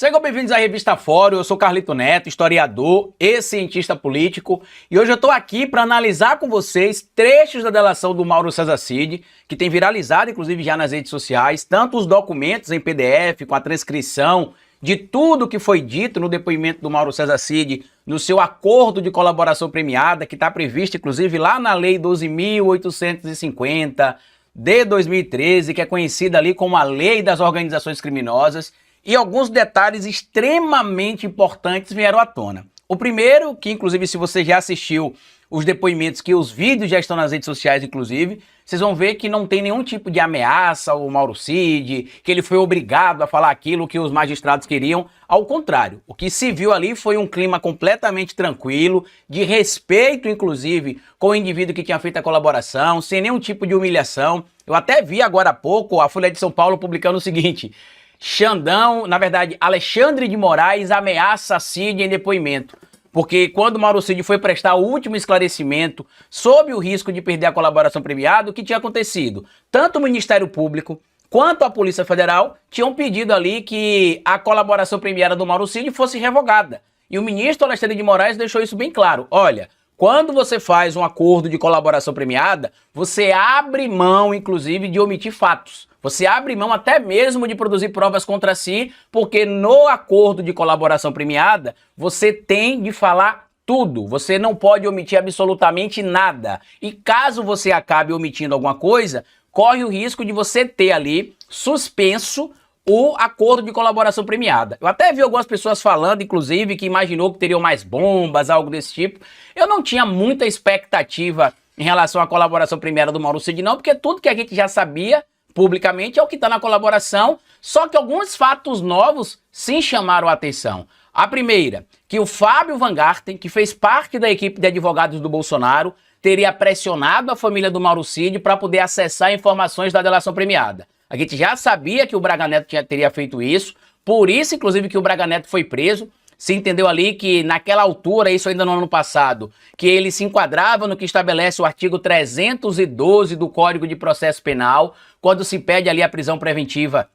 Sejam bem-vindos à Revista Fórum. Eu sou Carlito Neto, historiador e cientista político, e hoje eu estou aqui para analisar com vocês trechos da delação do Mauro César Cid, que tem viralizado inclusive já nas redes sociais, tanto os documentos em PDF com a transcrição de tudo que foi dito no depoimento do Mauro César Cid, no seu acordo de colaboração premiada, que está previsto inclusive lá na Lei 12.850 de 2013, que é conhecida ali como a Lei das Organizações Criminosas. E alguns detalhes extremamente importantes vieram à tona. O primeiro, que inclusive se você já assistiu os depoimentos, que os vídeos já estão nas redes sociais inclusive, vocês vão ver que não tem nenhum tipo de ameaça ao Mauro Cid, que ele foi obrigado a falar aquilo que os magistrados queriam. Ao contrário, o que se viu ali foi um clima completamente tranquilo, de respeito inclusive com o indivíduo que tinha feito a colaboração, sem nenhum tipo de humilhação. Eu até vi agora há pouco a Folha de São Paulo publicando o seguinte: Xandão, na verdade, Alexandre de Moraes ameaça Cid em depoimento. Porque quando Mauro Cid foi prestar o último esclarecimento sob o risco de perder a colaboração premiada, o que tinha acontecido? Tanto o Ministério Público quanto a Polícia Federal tinham pedido ali que a colaboração premiada do Mauro Cid fosse revogada. E o ministro Alexandre de Moraes deixou isso bem claro. Olha, quando você faz um acordo de colaboração premiada, você abre mão, inclusive, de omitir fatos. Você abre mão até mesmo de produzir provas contra si, porque no acordo de colaboração premiada, você tem de falar tudo. Você não pode omitir absolutamente nada. E caso você acabe omitindo alguma coisa, corre o risco de você ter ali suspenso o acordo de colaboração premiada. Eu até vi algumas pessoas falando, inclusive, que imaginou que teriam mais bombas, algo desse tipo. Eu não tinha muita expectativa em relação à colaboração premiada do Mauro Cid, não, porque tudo que a gente já sabia publicamente é o que está na colaboração, só que alguns fatos novos sim chamaram a atenção. A primeira, que o Fábio Van Garten, que fez parte da equipe de advogados do Bolsonaro, teria pressionado a família do Mauro Cid para poder acessar informações da delação premiada. A gente já sabia que o Braga Neto teria feito isso, por isso, inclusive, que o Braga Neto foi preso. Se entendeu ali que, naquela altura, isso ainda no ano passado, que ele se enquadrava no que estabelece o artigo 312 do Código de Processo Penal, quando se pede ali a prisão preventiva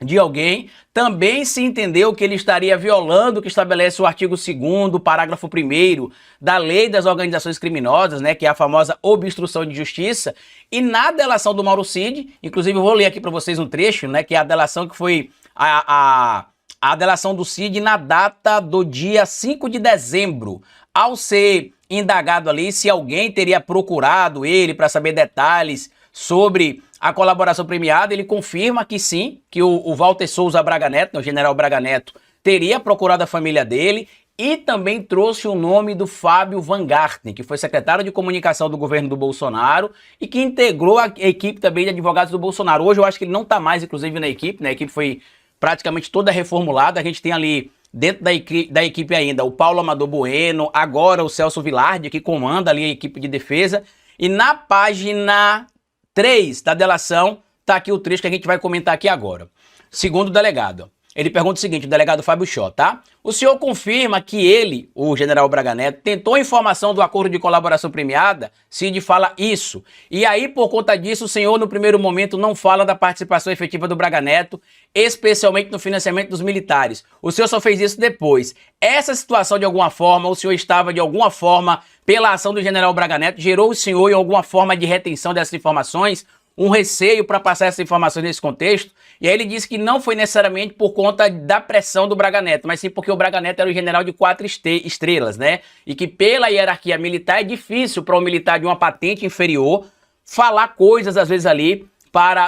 de alguém. Também se entendeu que ele estaria violando o que estabelece o artigo 2º, parágrafo 1º da Lei das Organizações Criminosas, né, que é a famosa obstrução de justiça. E na delação do Mauro Cid, inclusive eu vou ler aqui para vocês um trecho, né, que é a delação que foi a delação do Cid na data do dia 5 de dezembro. Ao ser indagado ali se alguém teria procurado ele para saber detalhes sobre a colaboração premiada, ele confirma que sim, que o Walter Souza Braga Neto, o general Braga Neto, teria procurado a família dele e também trouxe o nome do Fábio Van Garten, que foi secretário de comunicação do governo do Bolsonaro e que integrou a equipe também de advogados do Bolsonaro. Hoje eu acho que ele não está mais, inclusive, na equipe, né? A equipe foi praticamente toda reformulada. A gente tem ali dentro da equipe ainda o Paulo Amador Bueno, agora o Celso Vilardi, que comanda ali a equipe de defesa. E na página 3 da delação, tá aqui o trecho que a gente vai comentar aqui agora. Segundo o delegado, ele pergunta o seguinte, o delegado Fábio Chó, tá? O senhor confirma que ele, o general Braga Neto, tentou informação do acordo de colaboração premiada? Cid fala isso. E aí, por conta disso, o senhor, no primeiro momento, não fala da participação efetiva do Braga Neto, especialmente no financiamento dos militares. O senhor só fez isso depois. Essa situação, de alguma forma, o senhor estava, de alguma forma, pela ação do general Braga Neto, gerou o senhor, em alguma forma de retenção dessas informações, um receio para passar essas informações nesse contexto? E aí ele disse que não foi necessariamente por conta da pressão do Braga Neto, mas sim porque o Braga Neto era o general de 4 estrelas, né? E que pela hierarquia militar é difícil para um militar de uma patente inferior falar coisas, às vezes ali,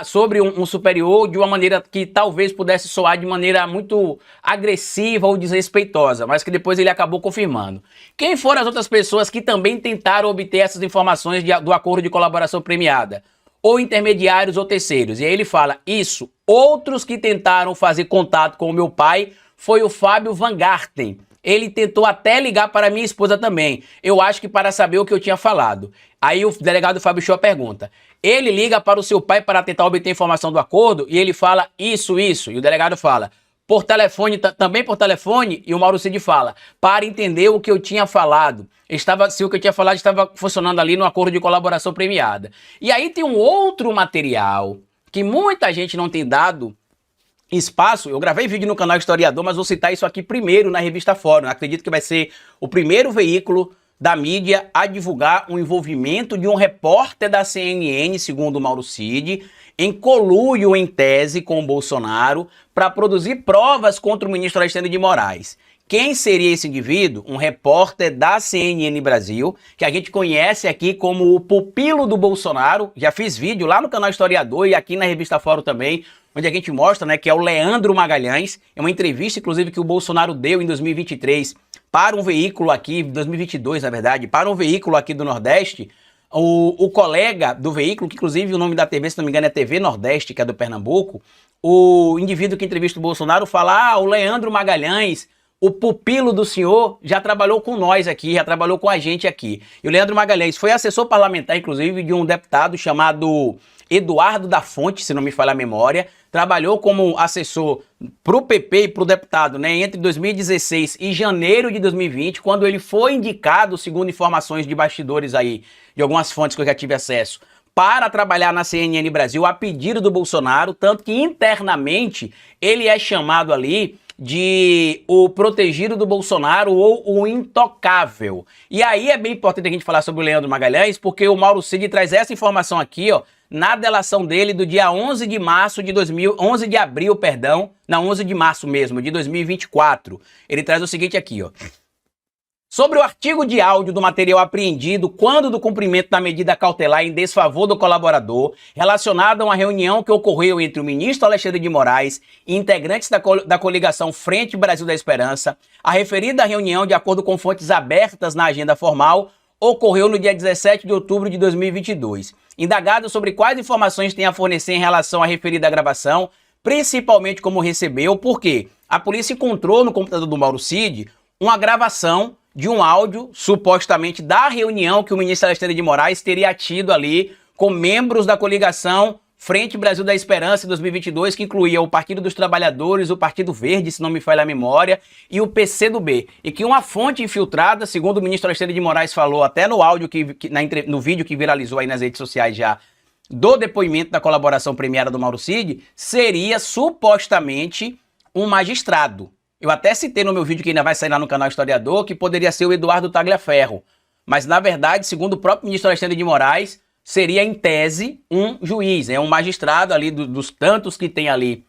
sobre um superior de uma maneira que talvez pudesse soar de maneira muito agressiva ou desrespeitosa, mas que depois ele acabou confirmando. Quem foram as outras pessoas que também tentaram obter essas informações do acordo de colaboração premiada? Ou intermediários ou terceiros. E aí ele fala, isso, outros que tentaram fazer contato com o meu pai foi o Fábio Van Garten. Ele tentou até ligar para minha esposa também. Eu acho que para saber o que eu tinha falado. Aí o delegado Fábio Chó pergunta, ele liga para o seu pai para tentar obter informação do acordo? E ele fala, isso. E o delegado fala, por telefone, também por telefone? E o Mauro Cid fala, para entender o que eu tinha falado. Se o que eu tinha falado estava funcionando ali no acordo de colaboração premiada. E aí tem um outro material que muita gente não tem dado espaço, eu gravei vídeo no canal Historiador, mas vou citar isso aqui primeiro na revista Fórum. Acredito que vai ser o primeiro veículo da mídia a divulgar o envolvimento de um repórter da CNN, segundo Mauro Cid, em conluio em tese com o Bolsonaro para produzir provas contra o ministro Alexandre de Moraes. Quem seria esse indivíduo? Um repórter da CNN Brasil, que a gente conhece aqui como o pupilo do Bolsonaro. Já fiz vídeo lá no canal Historiador e aqui na revista Fórum também, onde a gente mostra, né, que é o Leandro Magalhães. É uma entrevista, inclusive, que o Bolsonaro deu em 2023 para um veículo aqui, 2022, na verdade, para um veículo aqui do Nordeste. O colega do veículo, que inclusive o nome da TV, se não me engano, é TV Nordeste, que é do Pernambuco, o indivíduo que entrevista o Bolsonaro fala, o Leandro Magalhães, o pupilo do senhor, já trabalhou com nós aqui, já trabalhou com a gente aqui. E o Leandro Magalhães foi assessor parlamentar, inclusive, de um deputado chamado Eduardo da Fonte, se não me falha a memória, trabalhou como assessor para o PP e para o deputado, né, entre 2016 e janeiro de 2020, quando ele foi indicado, segundo informações de bastidores aí, de algumas fontes que eu já tive acesso, para trabalhar na CNN Brasil a pedido do Bolsonaro, tanto que internamente ele é chamado ali de o protegido do Bolsonaro ou o intocável. E aí é bem importante a gente falar sobre o Leandro Magalhães, porque o Mauro Cid traz essa informação aqui, ó, na delação dele do dia 11 de março mesmo, de 2024. Ele traz o seguinte aqui, ó. Sobre o artigo de áudio do material apreendido quando do cumprimento da medida cautelar em desfavor do colaborador, relacionado a uma reunião que ocorreu entre o ministro Alexandre de Moraes e integrantes da coligação Frente Brasil da Esperança, a referida reunião, de acordo com fontes abertas na agenda formal, ocorreu no dia 17 de outubro de 2022. Indagado sobre quais informações tem a fornecer em relação à referida gravação, principalmente como recebeu, porque a polícia encontrou no computador do Mauro Cid uma gravação de um áudio, supostamente, da reunião que o ministro Alexandre de Moraes teria tido ali com membros da coligação Frente Brasil da Esperança em 2022, que incluía o Partido dos Trabalhadores, o Partido Verde, se não me falha a memória, e o PCdoB. E que uma fonte infiltrada, segundo o ministro Alexandre de Moraes falou até no áudio, no vídeo que viralizou aí nas redes sociais já, do depoimento da colaboração premiada do Mauro Cid, seria supostamente um magistrado. Eu até citei no meu vídeo, que ainda vai sair lá no canal Historiador, que poderia ser o Eduardo Tagliaferro. Mas, na verdade, segundo o próprio ministro Alexandre de Moraes, seria, em tese, um juiz, um magistrado ali dos tantos que tem ali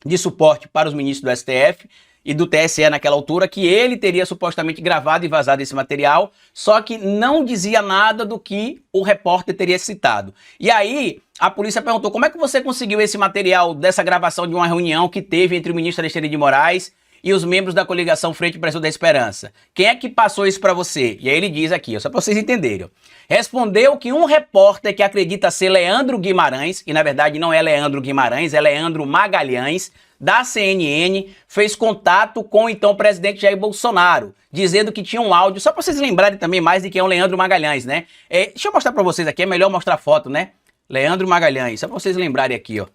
de suporte para os ministros do STF e do TSE naquela altura, que ele teria supostamente gravado e vazado esse material, só que não dizia nada do que o repórter teria citado. E aí, a polícia perguntou, como é que você conseguiu esse material dessa gravação de uma reunião que teve entre o ministro Alexandre de Moraes e os membros da coligação Frente Brasil da Esperança? Quem é que passou isso para você? E aí ele diz aqui, ó, só para vocês entenderem. Ó. Respondeu que um repórter que acredita ser Leandro Guimarães, e na verdade não é Leandro Guimarães, é Leandro Magalhães, da CNN, fez contato com o então presidente Jair Bolsonaro, dizendo que tinha um áudio, só para vocês lembrarem também mais de quem é o Leandro Magalhães, né? Deixa eu mostrar para vocês aqui, é melhor mostrar foto, né? Leandro Magalhães, só para vocês lembrarem aqui, ó.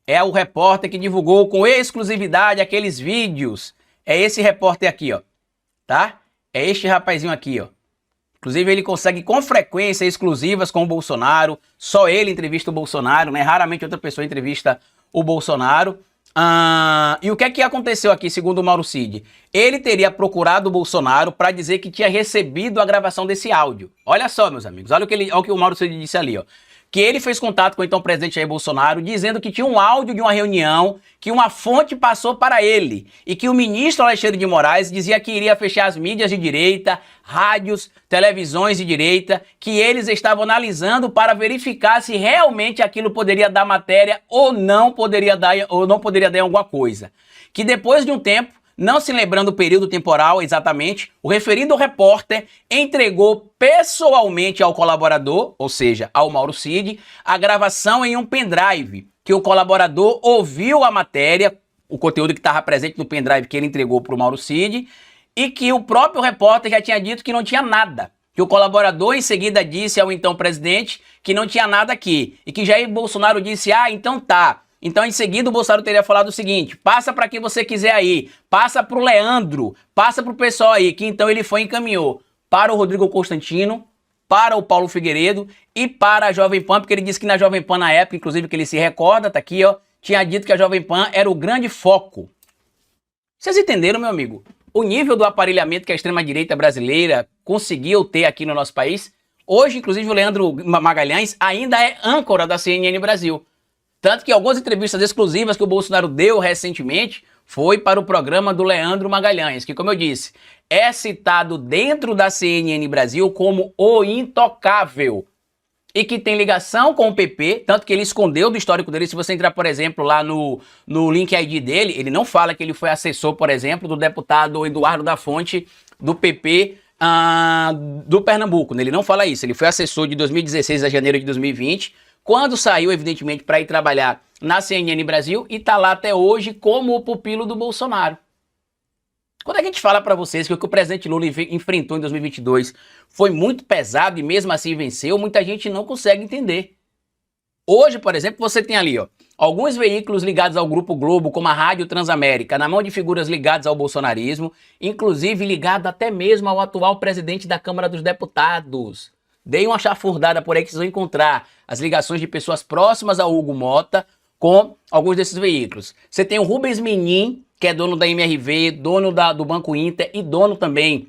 É o repórter que divulgou com exclusividade aqueles vídeos. É esse repórter aqui, ó. Tá? É este rapazinho aqui, ó. Inclusive, ele consegue com frequência exclusivas com o Bolsonaro. Só ele entrevista o Bolsonaro, né? Raramente outra pessoa entrevista o Bolsonaro. E o que é que aconteceu aqui, segundo o Mauro Cid? Ele teria procurado o Bolsonaro para dizer que tinha recebido a gravação desse áudio. Olha só, meus amigos. Olha o que o Mauro Cid disse ali, ó. Que ele fez contato com o então presidente Jair Bolsonaro, dizendo que tinha um áudio de uma reunião que uma fonte passou para ele e que o ministro Alexandre de Moraes dizia que iria fechar as mídias de direita, rádios, televisões de direita, que eles estavam analisando para verificar se realmente aquilo poderia dar matéria ou não poderia dar em alguma coisa. Que depois de um tempo, não se lembrando o período temporal exatamente, o referido repórter entregou pessoalmente ao colaborador, ou seja, ao Mauro Cid, a gravação em um pendrive, que o colaborador ouviu a matéria, o conteúdo que estava presente no pendrive que ele entregou para o Mauro Cid, e que o próprio repórter já tinha dito que não tinha nada. Que o colaborador em seguida disse ao então presidente que não tinha nada aqui. E que Jair Bolsonaro disse, então tá. Então, em seguida, o Bolsonaro teria falado o seguinte, passa para quem você quiser aí, passa para o Leandro, passa para o pessoal aí, que então ele foi e encaminhou para o Rodrigo Constantino, para o Paulo Figueiredo e para a Jovem Pan, porque ele disse que na Jovem Pan na época, inclusive que ele se recorda, tá aqui ó, tinha dito que a Jovem Pan era o grande foco. Vocês entenderam, meu amigo? O nível do aparelhamento que a extrema-direita brasileira conseguiu ter aqui no nosso país. Hoje, inclusive, o Leandro Magalhães ainda é âncora da CNN Brasil. Tanto que algumas entrevistas exclusivas que o Bolsonaro deu recentemente foi para o programa do Leandro Magalhães, que, como eu disse, é citado dentro da CNN Brasil como o intocável e que tem ligação com o PP, tanto que ele escondeu do histórico dele. Se você entrar, por exemplo, lá no link ID dele, ele não fala que ele foi assessor, por exemplo, do deputado Eduardo da Fonte, do PP do Pernambuco. Ele não fala isso, ele foi assessor de 2016 a janeiro de 2020, quando saiu, evidentemente, para ir trabalhar na CNN Brasil e está lá até hoje como o pupilo do Bolsonaro. Quando a gente fala para vocês que o que o presidente Lula enfrentou em 2022 foi muito pesado e mesmo assim venceu, muita gente não consegue entender. Hoje, por exemplo, você tem ali alguns veículos ligados ao Grupo Globo, como a Rádio Transamérica, na mão de figuras ligadas ao bolsonarismo, inclusive ligado até mesmo ao atual presidente da Câmara dos Deputados. Dei uma chafurdada por aí que vocês vão encontrar as ligações de pessoas próximas ao Hugo Mota com alguns desses veículos. Você tem o Rubens Menin, que é dono da MRV, dono do Banco Inter e dono também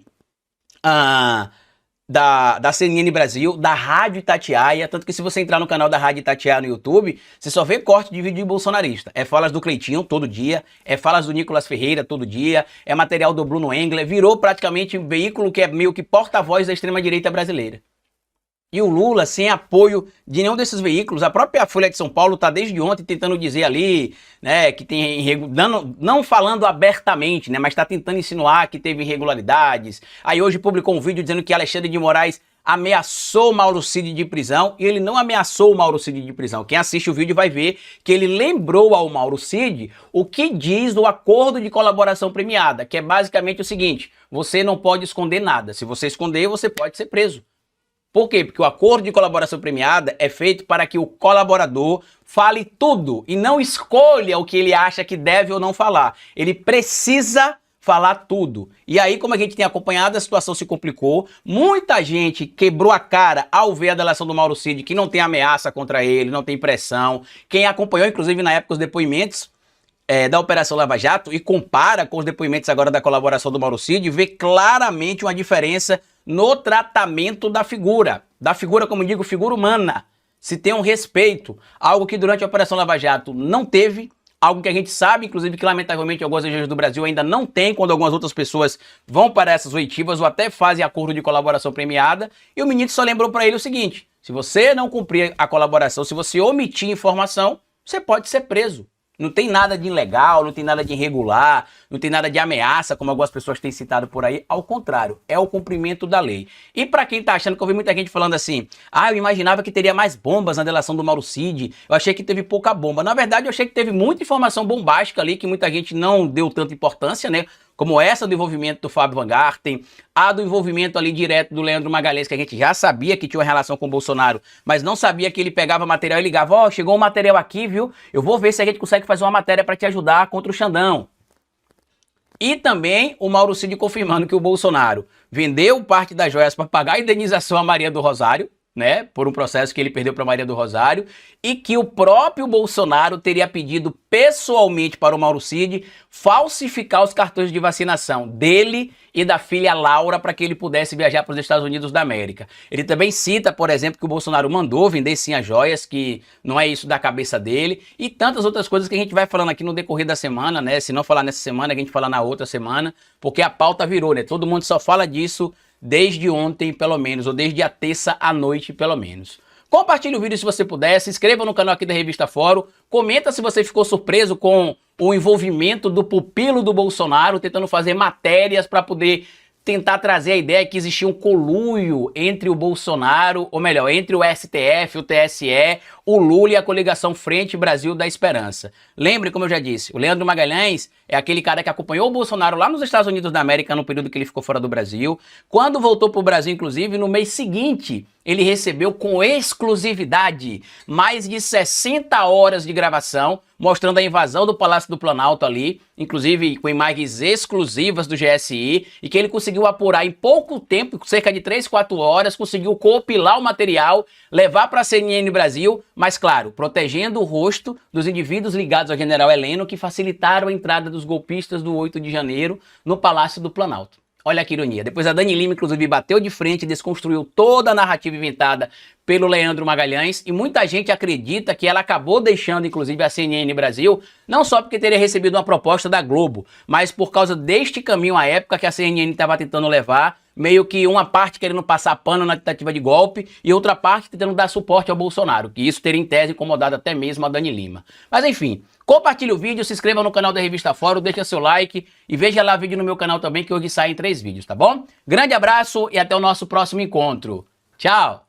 da CNN Brasil, da Rádio Itatiaia. Tanto que se você entrar no canal da Rádio Itatiaia no YouTube, você só vê corte de vídeo de bolsonarista. É falas do Cleitinho todo dia, é falas do Nicolas Ferreira todo dia, é material do Bruno Engler, virou praticamente um veículo que é meio que porta-voz da extrema-direita brasileira. E o Lula, sem apoio de nenhum desses veículos, a própria Folha de São Paulo está desde ontem tentando dizer ali, né, que tem não falando abertamente, né, mas está tentando insinuar que teve irregularidades. Aí hoje publicou um vídeo dizendo que Alexandre de Moraes ameaçou Mauro Cid de prisão, e ele não ameaçou o Mauro Cid de prisão. Quem assiste o vídeo vai ver que ele lembrou ao Mauro Cid o que diz o acordo de colaboração premiada, que é basicamente o seguinte: você não pode esconder nada. Se você esconder, você pode ser preso. Por quê? Porque o acordo de colaboração premiada é feito para que o colaborador fale tudo e não escolha o que ele acha que deve ou não falar. Ele precisa falar tudo. E aí, como a gente tem acompanhado, a situação se complicou. Muita gente quebrou a cara ao ver a delação do Mauro Cid, que não tem ameaça contra ele, não tem pressão. Quem acompanhou, inclusive, na época, os depoimentos da Operação Lava Jato e compara com os depoimentos agora da colaboração do Mauro Cid, vê claramente uma diferença no tratamento da figura. Da figura, como digo, figura humana. Se tem um respeito, algo que durante a Operação Lava Jato não teve, algo que a gente sabe, inclusive, que lamentavelmente algumas regiões do Brasil ainda não tem, quando algumas outras pessoas vão para essas oitivas ou até fazem acordo de colaboração premiada, e o ministro só lembrou para ele o seguinte: se você não cumprir a colaboração, se você omitir informação, você pode ser preso. Não tem nada de ilegal, não tem nada de irregular, não tem nada de ameaça, como algumas pessoas têm citado por aí. Ao contrário, é o cumprimento da lei. E para quem tá achando, que eu vi muita gente falando assim: eu imaginava que teria mais bombas na delação do Mauro Cid, eu achei que teve pouca bomba. Na verdade, eu achei que teve muita informação bombástica ali, que muita gente não deu tanta importância, né? Como essa do envolvimento do Fábio Van Garten, a do envolvimento ali direto do Leandro Magalhães, que a gente já sabia que tinha uma relação com o Bolsonaro, mas não sabia que ele pegava material e ligava: chegou um material aqui, viu? Eu vou ver se a gente consegue fazer uma matéria para te ajudar contra o Xandão. E também o Mauro Cid confirmando que o Bolsonaro vendeu parte das joias para pagar a indenização a Maria do Rosário, né, por um processo que ele perdeu para Maria do Rosário, e que o próprio Bolsonaro teria pedido pessoalmente para o Mauro Cid falsificar os cartões de vacinação dele e da filha Laura para que ele pudesse viajar para os Estados Unidos da América. Ele também cita, por exemplo, que o Bolsonaro mandou vender sim as joias, que não é isso da cabeça dele, e tantas outras coisas que a gente vai falando aqui no decorrer da semana, né? Se não falar nessa semana, a gente fala na outra semana, porque a pauta virou, né? Todo mundo só fala disso desde ontem, pelo menos, ou desde a terça à noite, pelo menos. Compartilhe o vídeo se você puder, se inscreva no canal aqui da Revista Fórum, comenta se você ficou surpreso com o envolvimento do pupilo do Bolsonaro, tentando fazer matérias para poder tentar trazer a ideia que existia um conluio entre o Bolsonaro, ou melhor, entre o STF, o TSE, o Lula e a coligação Frente Brasil da Esperança. Lembre, como eu já disse, o Leandro Magalhães é aquele cara que acompanhou o Bolsonaro lá nos Estados Unidos da América no período que ele ficou fora do Brasil. Quando voltou para o Brasil, inclusive, no mês seguinte, ele recebeu com exclusividade mais de 60 horas de gravação mostrando a invasão do Palácio do Planalto ali, inclusive com imagens exclusivas do GSI, e que ele conseguiu apurar em pouco tempo, cerca de 3, 4 horas, conseguiu compilar o material, levar para a CNN Brasil, mas claro, protegendo o rosto dos indivíduos ligados ao general Heleno que facilitaram a entrada dos golpistas do 8 de janeiro no Palácio do Planalto. Olha que ironia. Depois a Dani Lima, inclusive, bateu de frente e desconstruiu toda a narrativa inventada pelo Leandro Magalhães, e muita gente acredita que ela acabou deixando, inclusive, a CNN Brasil, não só porque teria recebido uma proposta da Globo, mas por causa deste caminho à época que a CNN estava tentando levar, meio que uma parte querendo passar pano na tentativa de golpe e outra parte tentando dar suporte ao Bolsonaro, que isso teria em tese incomodado até mesmo a Dani Lima. Mas enfim, compartilhe o vídeo, se inscreva no canal da Revista Fórum, deixa seu like e veja lá vídeo no meu canal também, que hoje saem 3 vídeos, tá bom? Grande abraço e até o nosso próximo encontro. Tchau!